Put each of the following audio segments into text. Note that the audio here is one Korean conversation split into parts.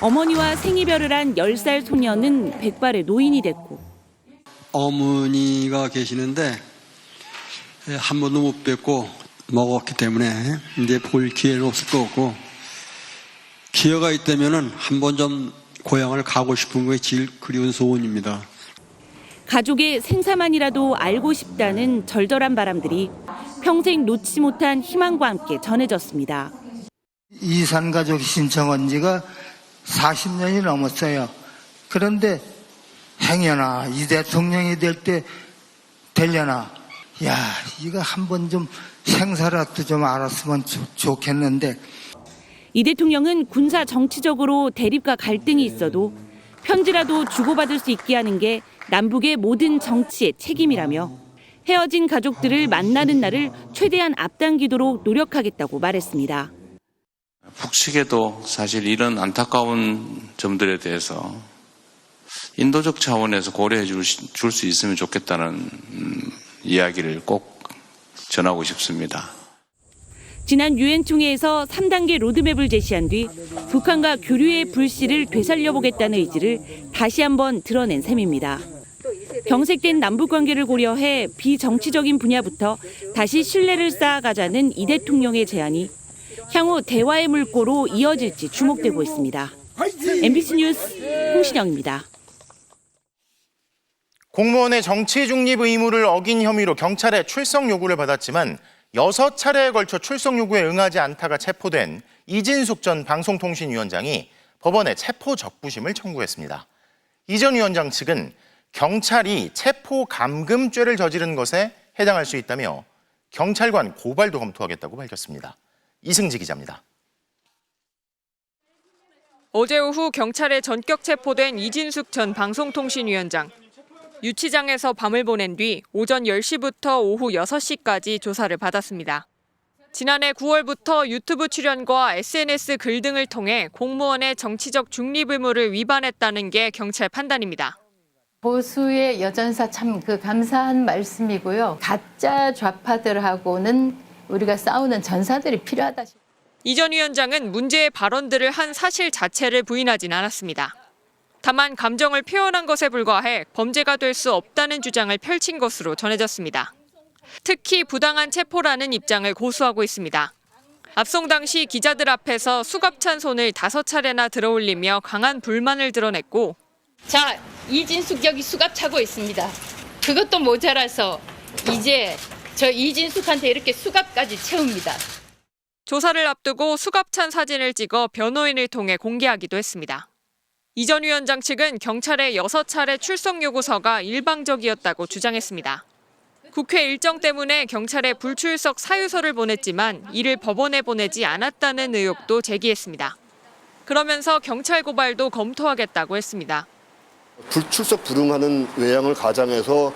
어머니와 생이별을 한 10살 소녀는 백발의 노인이 됐고 어머니가 계시는데 한 번도 못 뵙고 먹었기 때문에 이제 볼 기회는 없을 것 같고 기회가 있다면은 한 번 좀 고향을 가고 싶은 게 제일 그리운 소원입니다. 가족의 생사만이라도 알고 싶다는 절절한 바람들이 평생 놓지 못한 희망과 함께 전해졌습니다. 이산가족 신청한 지가 40년이 넘었어요. 그런데 행여나 이 대통령이 될 때 되려나, 야, 이거 한번 좀 생사라도 좀 알았으면 좋겠는데. 이 대통령은 군사 정치적으로 대립과 갈등이 있어도 편지라도 주고받을 수 있게 하는 게 남북의 모든 정치의 책임이라며 헤어진 가족들을 만나는 날을 최대한 앞당기도록 노력하겠다고 말했습니다. 북측에도 사실 이런 안타까운 점들에 대해서 인도적 차원에서 고려해 줄 수 있으면 좋겠다는 이야기를 꼭 전하고 싶습니다. 지난 유엔 총회에서 3단계 로드맵을 제시한 뒤 북한과 교류의 불씨를 되살려보겠다는 의지를 다시 한번 드러낸 셈입니다. 경색된 남북관계를 고려해 비정치적인 분야부터 다시 신뢰를 쌓아가자는 이 대통령의 제안이 향후 대화의 물꼬로 이어질지 주목되고 있습니다. MBC 뉴스 홍신영입니다. 공무원의 정치 중립 의무를 어긴 혐의로 경찰에 출석 요구를 받았지만 6차례에 걸쳐 출석 요구에 응하지 않다가 체포된 이진숙 전 방송통신위원장이 법원에 체포 적부심을 청구했습니다. 이 전 위원장 측은 경찰이 체포 감금죄를 저지른 것에 해당할 수 있다며 경찰관 고발도 검토하겠다고 밝혔습니다. 이승지 기자입니다. 어제 오후 경찰에 전격 체포된 이진숙 전 방송통신위원장. 유치장에서 밤을 보낸 뒤 오전 10시부터 오후 6시까지 조사를 받았습니다. 지난해 9월부터 유튜브 출연과 SNS 글 등을 통해 공무원의 정치적 중립 의무를 위반했다는 게 경찰 판단입니다. 보수의 여전사 참 감사한 말씀이고요. 가짜 좌파들하고는 우리가 싸우는 전사들이 필요하다. 이 전 위원장은 문제의 발언들을 한 사실 자체를 부인하진 않았습니다. 다만 감정을 표현한 것에 불과해 범죄가 될 수 없다는 주장을 펼친 것으로 전해졌습니다. 특히 부당한 체포라는 입장을 고수하고 있습니다. 압송 당시 기자들 앞에서 수갑찬 손을 5차례나 들어올리며 강한 불만을 드러냈고 자, 이진숙 여기 수갑 차고 있습니다. 그것도 모자라서 이제 저 이진숙한테 이렇게 수갑까지 채웁니다. 조사를 앞두고 수갑찬 사진을 찍어 변호인을 통해 공개하기도 했습니다. 이 전 위원장 측은 경찰의 6차례 출석 요구서가 일방적이었다고 주장했습니다. 국회 일정 때문에 경찰에 불출석 사유서를 보냈지만 이를 법원에 보내지 않았다는 의혹도 제기했습니다. 그러면서 경찰 고발도 검토하겠다고 했습니다. 불출석 불응하는 외양을 가장해서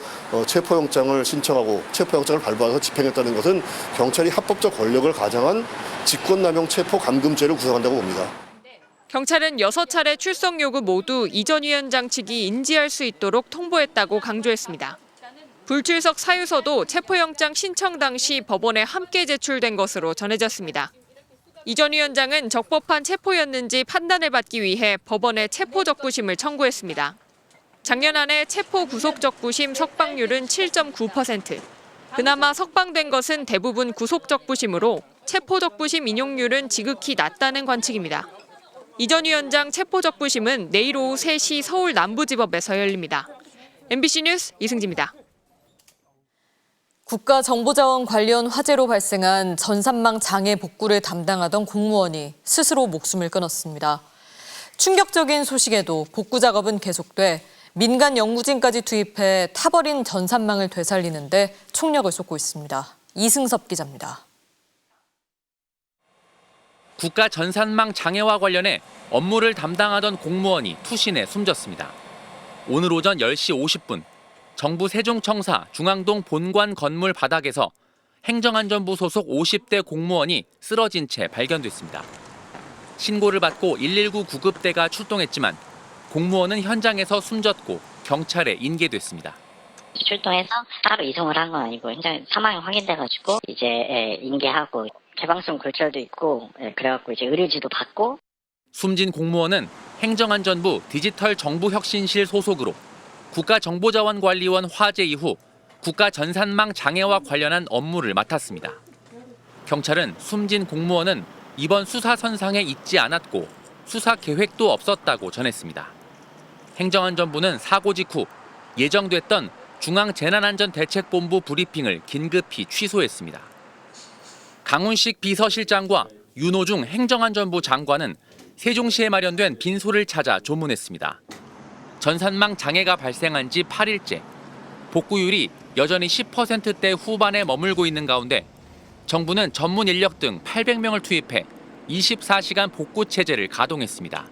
체포영장을 신청하고 체포영장을 발부해서 집행했다는 것은 경찰이 합법적 권력을 가장한 직권남용 체포 감금죄를 구성한다고 봅니다. 경찰은 6차례 출석 요구 모두 이 전 위원장 측이 인지할 수 있도록 통보했다고 강조했습니다. 불출석 사유서도 체포영장 신청 당시 법원에 함께 제출된 것으로 전해졌습니다. 이 전 위원장은 적법한 체포였는지 판단을 받기 위해 법원에 체포 적부심을 청구했습니다. 작년 한 해 체포 구속 적부심 석방률은 7.9%. 그나마 석방된 것은 대부분 구속 적부심으로 체포 적부심 인용률은 지극히 낮다는 관측입니다. 이 전 위원장 체포 적부심은 내일 오후 3시 서울 남부지법에서 열립니다. MBC 뉴스 이승지입니다. 국가정보자원 관련 화재로 발생한 전산망 장애 복구를 담당하던 공무원이 스스로 목숨을 끊었습니다. 충격적인 소식에도 복구 작업은 계속돼 민간 연구진까지 투입해 타버린 전산망을 되살리는데 총력을 쏟고 있습니다. 이승섭 기자입니다. 국가 전산망 장애와 관련해 업무를 담당하던 공무원이 투신해 숨졌습니다. 오늘 오전 10시 50분 정부 세종청사 중앙동 본관 건물 바닥에서 행정안전부 소속 50대 공무원이 쓰러진 채 발견됐습니다. 신고를 받고 119 구급대가 출동했지만 공무원은 현장에서 숨졌고 경찰에 인계됐습니다. 출동해서 따로 이송을 한 건 아니고 현장 사망이 확인돼가지고 이제 인계하고 개방성 골절도 있고 그래갖고 이제 의료지도 받고. 숨진 공무원은 행정안전부 디지털정부혁신실 소속으로 국가정보자원관리원 화재 이후 국가전산망 장애와 관련한 업무를 맡았습니다. 경찰은 숨진 공무원은 이번 수사 선상에 있지 않았고 수사 계획도 없었다고 전했습니다. 행정안전부는 사고 직후 예정됐던 중앙재난안전대책본부 브리핑을 긴급히 취소했습니다. 강훈식 비서실장과 윤호중 행정안전부 장관은 세종시에 마련된 빈소를 찾아 조문했습니다. 전산망 장애가 발생한 지 8일째, 복구율이 여전히 10%대 후반에 머물고 있는 가운데 정부는 전문 인력 등 800명을 투입해 24시간 복구 체제를 가동했습니다.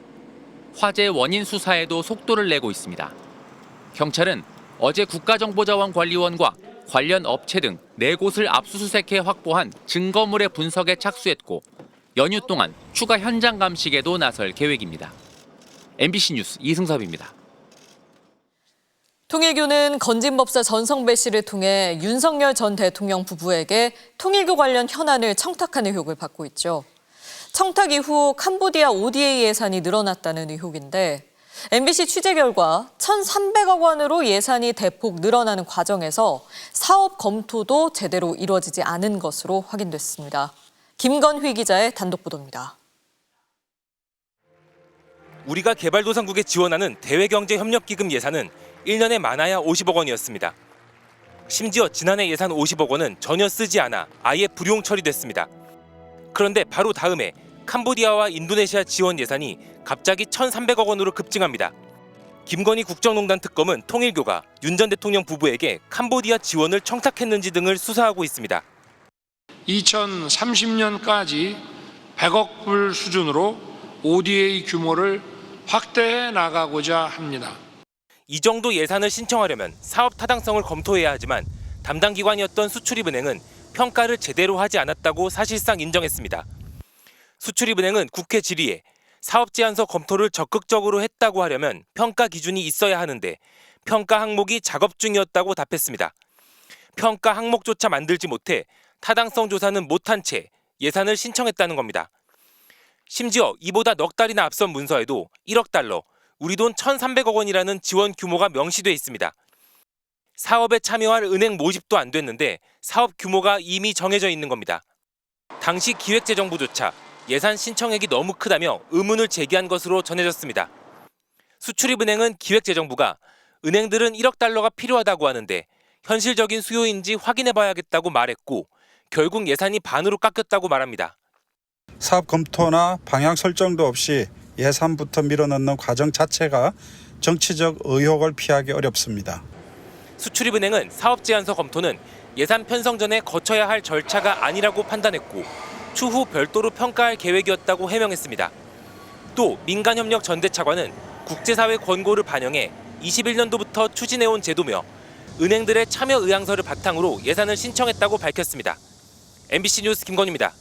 화재 원인 수사에도 속도를 내고 있습니다. 경찰은 어제 국가정보자원관리원과 관련 업체 등 4곳을 압수수색해 확보한 증거물의 분석에 착수했고 연휴 동안 추가 현장 감식에도 나설 계획입니다. MBC 뉴스 이승섭입니다. 통일교는 건진법사 전성배 씨를 통해 윤석열 전 대통령 부부에게 통일교 관련 현안을 청탁한 의혹을 받고 있죠. 청탁 이후 캄보디아 ODA 예산이 늘어났다는 의혹인데 MBC 취재 결과 1,300억 원으로 예산이 대폭 늘어나는 과정에서 사업 검토도 제대로 이루어지지 않은 것으로 확인됐습니다. 김건휘 기자의 단독 보도입니다. 우리가 개발도상국에 지원하는 대외경제협력기금 예산은 1년에 많아야 50억 원이었습니다. 심지어 지난해 예산 50억 원은 전혀 쓰지 않아 아예 불용 처리됐습니다. 그런데 바로 다음에 캄보디아와 인도네시아 지원 예산이 갑자기 1,300억 원으로 급증합니다. 김건희 국정농단 특검은 통일교가 윤 전 대통령 부부에게 캄보디아 지원을 청탁했는지 등을 수사하고 있습니다. 2030년까지 100억 불 수준으로 ODA 규모를 확대해 나가고자 합니다. 이 정도 예산을 신청하려면 사업 타당성을 검토해야 하지만 담당 기관이었던 수출입은행은 평가를 제대로 하지 않았다고 사실상 인정했습니다. 수출입은행은 국회 질의에 사업 제안서 검토를 적극적으로 했다고 하려면 평가 기준이 있어야 하는데 평가 항목이 작업 중이었다고 답했습니다. 평가 항목조차 만들지 못해 타당성 조사는 못한 채 예산을 신청했다는 겁니다. 심지어 이보다 넉 달이나 앞선 문서에도 1억 달러, 우리 돈 1,300억 원이라는 지원 규모가 명시돼 있습니다. 사업에 참여할 은행 모집도 안 됐는데 사업 규모가 이미 정해져 있는 겁니다. 당시 기획재정부조차 예산 신청액이 너무 크다며 의문을 제기한 것으로 전해졌습니다. 수출입은행은 기획재정부가 은행들은 1억 달러가 필요하다고 하는데 현실적인 수요인지 확인해봐야겠다고 말했고 결국 예산이 반으로 깎였다고 말합니다. 사업 검토나 방향 설정도 없이 예산부터 밀어넣는 과정 자체가 정치적 의혹을 피하기 어렵습니다. 수출입은행은 사업 제안서 검토는 예산 편성 전에 거쳐야 할 절차가 아니라고 판단했고 추후 별도로 평가할 계획이었다고 해명했습니다. 또 민간협력 전대차관은 국제사회 권고를 반영해 21년도부터 추진해온 제도며 은행들의 참여 의향서를 바탕으로 예산을 신청했다고 밝혔습니다. MBC 뉴스 김건희입니다.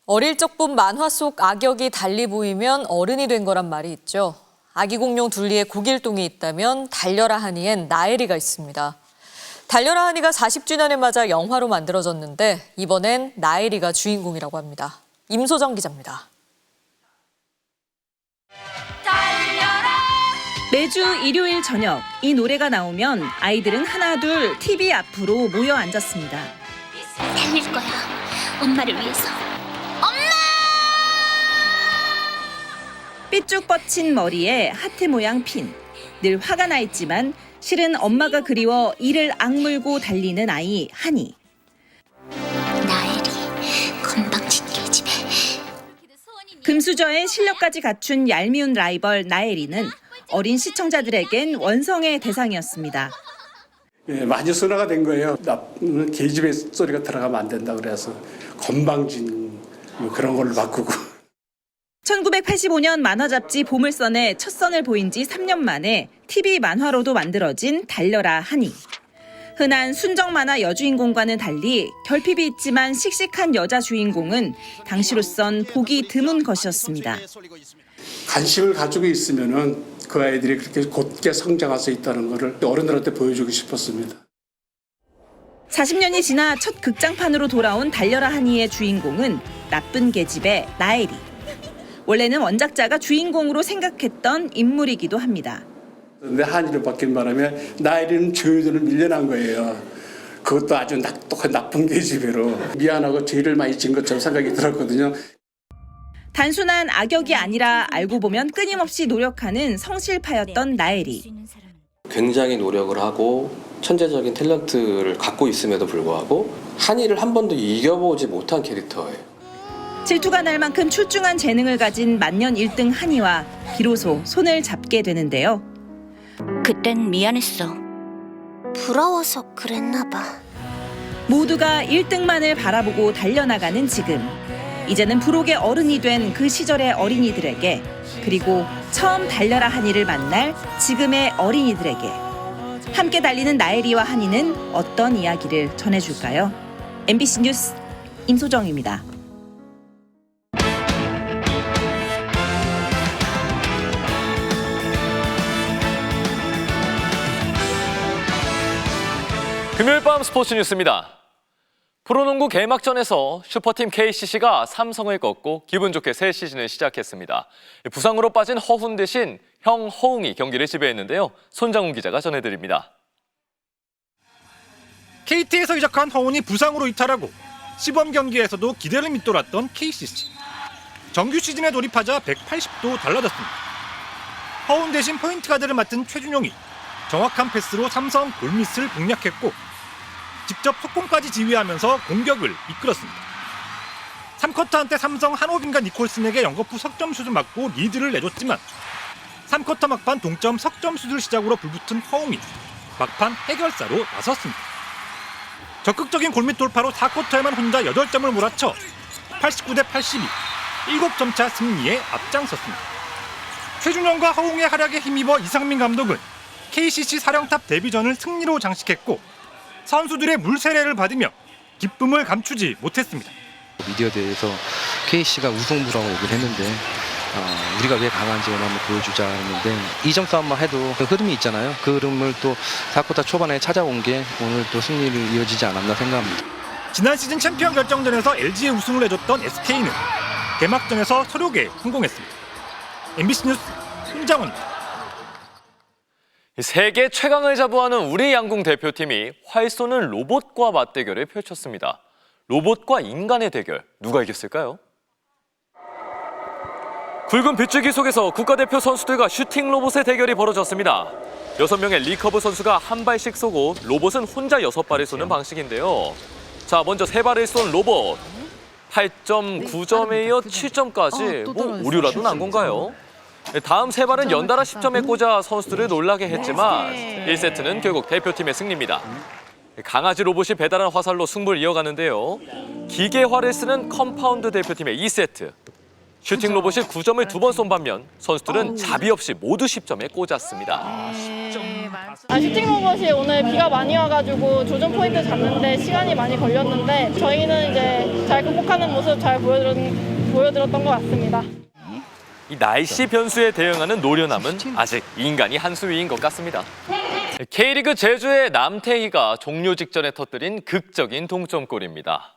어릴 적 본 만화 속 악역이 달리 보이면 어른이 된 거란 말이 있죠. 아기 공룡 둘리에 고길동이 있다면 달려라 하니엔 나엘이가 있습니다. 달려라 하니가 40주년을 맞아 영화로 만들어졌는데 이번엔 나엘이가 주인공이라고 합니다. 임소정 기자입니다. 매주 일요일 저녁 이 노래가 나오면 아이들은 하나둘 TV 앞으로 모여 앉았습니다. 살릴 거야. 엄마를 위해서. 삐쭉 뻗친 머리에 하트 모양 핀. 늘 화가 나 있지만 실은 엄마가 그리워 이를 악물고 달리는 아이 한이. 나엘이 건방진 계집애. 금수저의 실력까지 갖춘 얄미운 라이벌 나엘이는 어린 시청자들에겐 원성의 대상이었습니다. 많이 순화가 된 거예요. 나쁜 계집애 소리가 들어가면 안 된다 그래서 건방진 그런 걸로 바꾸고. 1985년 만화 잡지 보물선에 첫 선을 보인 지 3년 만에 TV 만화로도 만들어진 달려라 하니. 흔한 순정 만화 여주인공과는 달리 결핍이 있지만 씩씩한 여자 주인공은 당시로선 보기 드문 것이었습니다. 관심을 가지고 있으면은 그 아이들이 그렇게 곧게 성장할 수 있다는 것을 어른들한테 보여주고 싶었습니다. 40년이 지나 첫 극장판으로 돌아온 달려라 하니의 주인공은 나쁜 계집의 나엘이. 원래는 원작자가 주인공으로 생각했던 인물이기도 합니다. 근데 한이로 바뀐 바람에 나일이는 조이도를 밀려난 거예요. 그것도 아주 나쁜 계집애로 미안하고 죄를 많이 진 것처럼 생각이 들었거든요. 단순한 악역이 아니라 알고 보면 끊임없이 노력하는 성실파였던 나엘이. 굉장히 노력을 하고 천재적인 탤런트를 갖고 있음에도 불구하고 한이를 한 번도 이겨보지 못한 캐릭터예요. 질투가 날 만큼 출중한 재능을 가진 만년 1등 한이와 비로소 손을 잡게 되는데요. 그땐 미안했어. 부러워서 그랬나 봐. 모두가 1등만을 바라보고 달려나가는 지금. 이제는 부록의 어른이 된 그 시절의 어린이들에게, 그리고 처음 달려라 한이를 만날 지금의 어린이들에게 함께 달리는 나엘이와 한이는 어떤 이야기를 전해줄까요? MBC 뉴스 임소정입니다. 금요일 밤 스포츠 뉴스입니다. 프로농구 개막전에서 슈퍼팀 KCC가 삼성을 꺾고 기분 좋게 새 시즌을 시작했습니다. 부상으로 빠진 허훈 대신 형 허웅이 경기를 지배했는데요. 손장훈 기자가 전해드립니다. KT에서 이적한 허훈이 부상으로 이탈하고 시범 경기에서도 기대를 밑돌았던 KCC. 정규 시즌에 돌입하자 180도 달라졌습니다. 허훈 대신 포인트 가드를 맡은 최준용이 정확한 패스로 삼성 골밑을 공략했고 직접 속공까지 지휘하면서 공격을 이끌었습니다. 3쿼터 한때 삼성 한호빈과 니콜슨에게 연거푸 석점슛을 맞고 리드를 내줬지만 3쿼터 막판 동점 석점슛을 시작으로 불붙은 허웅이 막판 해결사로 나섰습니다. 적극적인 골밑 돌파로 4쿼터에만 혼자 8점을 몰아쳐 89대 82, 7점 차 승리에 앞장섰습니다. 최준영과 허웅의 활약에 힘입어 이상민 감독은 KCC 사령탑 데뷔전을 승리로 장식했고 선수들의 물세례를 받으며 기쁨을 감추지 못했습니다. 미디어대에서 KCC가 우승부라고 얘기를 했는데 우리가 왜 강한지 한번 보여주자 했는데 2점 싸움만 해도 흐름이 있잖아요. 그 흐름을 또 4쿼터 초반에 찾아온 게 오늘 또 승리를 이어지지 않았나 생각합니다. 지난 시즌 챔피언 결정전에서 LG에 우승을 해줬던 SK는 개막전에서 서력에 성공했습니다. MBC 뉴스 손장훈입니다. 세계 최강을 자부하는 우리 양궁 대표팀이 활 쏘는 로봇과 맞대결을 펼쳤습니다. 로봇과 인간의 대결, 누가 이겼을까요? 굵은 빗줄기 속에서 국가대표 선수들과 슈팅 로봇의 대결이 벌어졌습니다. 6명의 리커브 선수가 한 발씩 쏘고 로봇은 혼자 6발을 쏘는 방식인데요. 자, 먼저 3발을 쏜 로봇. 8.9점에 이어 7점까지 오류라도 난 건가요? 다음 3발은 연달아 10점에 꽂아 선수들을 놀라게 했지만 1세트는 결국 대표팀의 승리입니다. 강아지 로봇이 배달한 화살로 승부를 이어가는데요. 기계화를 쓰는 컴파운드 대표팀의 2세트. 슈팅 로봇이 9점을 2번 쏜 반면 선수들은 자비 없이 모두 10점에 꽂았습니다. 슈팅 로봇이 오늘 비가 많이 와가지고 조준 포인트 잡는데 시간이 많이 걸렸는데 저희는 이제 잘 극복하는 모습 잘 보여드렸던 것 같습니다. 이 날씨 변수에 대응하는 노련함은 아직 인간이 한 수 위인 것 같습니다. K리그 제주의 남태희가 종료 직전에 터뜨린 극적인 동점골입니다.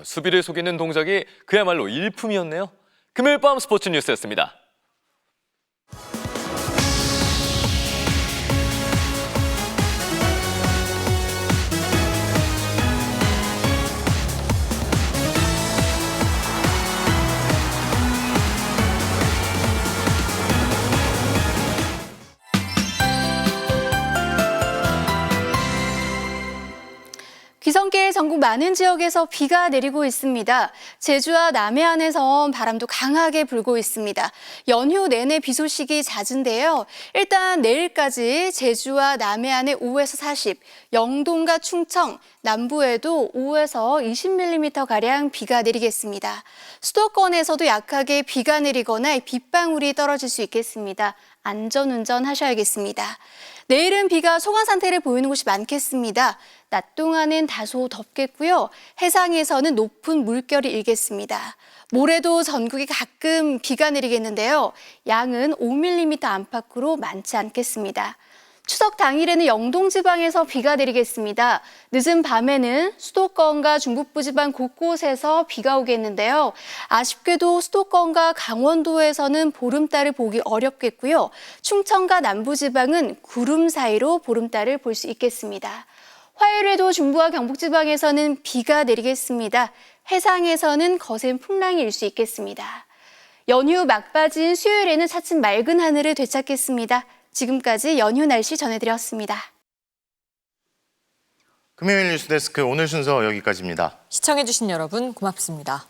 수비를 속이는 동작이 그야말로 일품이었네요. 금요일 밤 스포츠 뉴스였습니다. 귀성길 전국 많은 지역에서 비가 내리고 있습니다. 제주와 남해안에선 바람도 강하게 불고 있습니다. 연휴 내내 비 소식이 잦은데요. 일단 내일까지 제주와 남해안에 5에서 40, 영동과 충청, 남부에도 5에서 20mm가량 비가 내리겠습니다. 수도권에서도 약하게 비가 내리거나 빗방울이 떨어질 수 있겠습니다. 안전운전 하셔야겠습니다. 내일은 비가 소강 상태를 보이는 곳이 많겠습니다. 낮 동안은 다소 덥겠고요. 해상에서는 높은 물결이 일겠습니다. 모레도 전국에 가끔 비가 내리겠는데요. 양은 5mm 안팎으로 많지 않겠습니다. 추석 당일에는 영동 지방에서 비가 내리겠습니다. 늦은 밤에는 수도권과 중북부 지방 곳곳에서 비가 오겠는데요. 아쉽게도 수도권과 강원도에서는 보름달을 보기 어렵겠고요. 충청과 남부 지방은 구름 사이로 보름달을 볼 수 있겠습니다. 화요일에도 중부와 경북 지방에서는 비가 내리겠습니다. 해상에서는 거센 풍랑이 일 수 있겠습니다. 연휴 막바지인 수요일에는 차츰 맑은 하늘을 되찾겠습니다. 지금까지 연휴 날씨 전해드렸습니다. 금요일 뉴스데스크 오늘 순서 여기까지입니다. 시청해주신 여러분 고맙습니다.